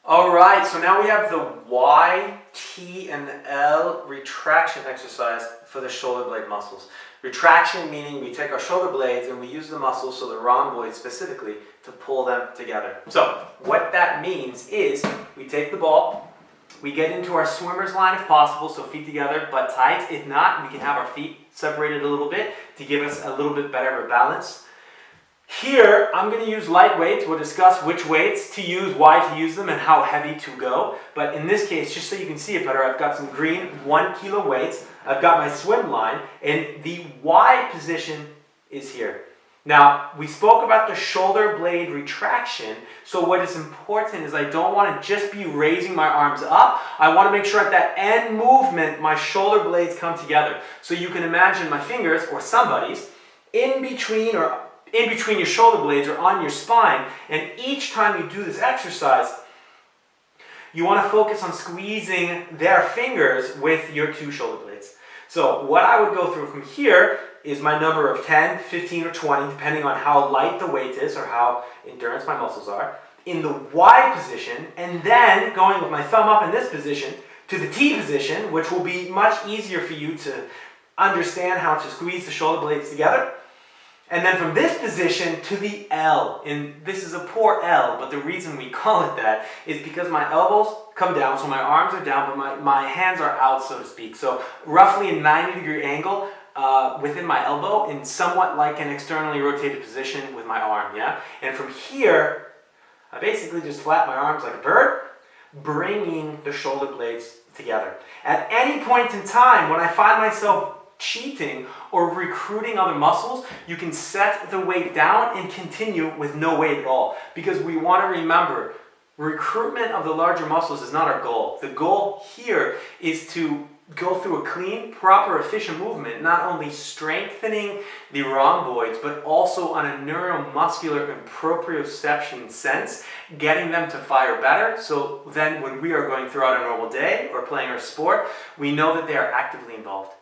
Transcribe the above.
All right, so now we have the Y, T, and the L retraction exercise for the shoulder blade muscles. Retraction meaning we take our shoulder blades and we use the muscles, so the rhomboids specifically, to pull them together. So what that means is we take the ball, we get into our swimmer's line if possible, so feet together, butt tight. If not, we can have our feet separated a little bit to give us a little bit better of a balance. Here, I'm going to use light weights. We'll discuss which weights to use, why to use them, and how heavy to go. But in this case, just so you can see it better, I've got some green 1 kilo weights. I've got my swim line, and the Y position is here. Now, we spoke about the shoulder blade retraction, so what is important is I don't want to just be raising my arms up. I want to make sure at that end movement, my shoulder blades come together. So you can imagine my fingers, or somebody's, in between your shoulder blades or on your spine, and each time you do this exercise, you want to focus on squeezing their fingers with your two shoulder blades. So what I would go through from here is my number of 10, 15, or 20, depending on how light the weight is or how endurance my muscles are, in the Y position, and then going with my thumb up in this position to the T position, which will be much easier for you to understand how to squeeze the shoulder blades together. And then from this position to the L, and this is a poor L, but the reason we call it that is because my elbows come down, so my arms are down, but my hands are out, so to speak. So roughly a 90-degree angle within my elbow, in somewhat like an externally rotated position with my arm, yeah? And from here, I basically just flap my arms like a bird, bringing the shoulder blades together. At any point in time, when I find myself cheating or recruiting other muscles, you can set the weight down and continue with no weight at all. Because we want to remember, recruitment of the larger muscles is not our goal. The goal here is to go through a clean, proper, efficient movement, not only strengthening the rhomboids, but also on a neuromuscular and proprioception sense, getting them to fire better. So then when we are going throughout a normal day or playing our sport, we know that they are actively involved.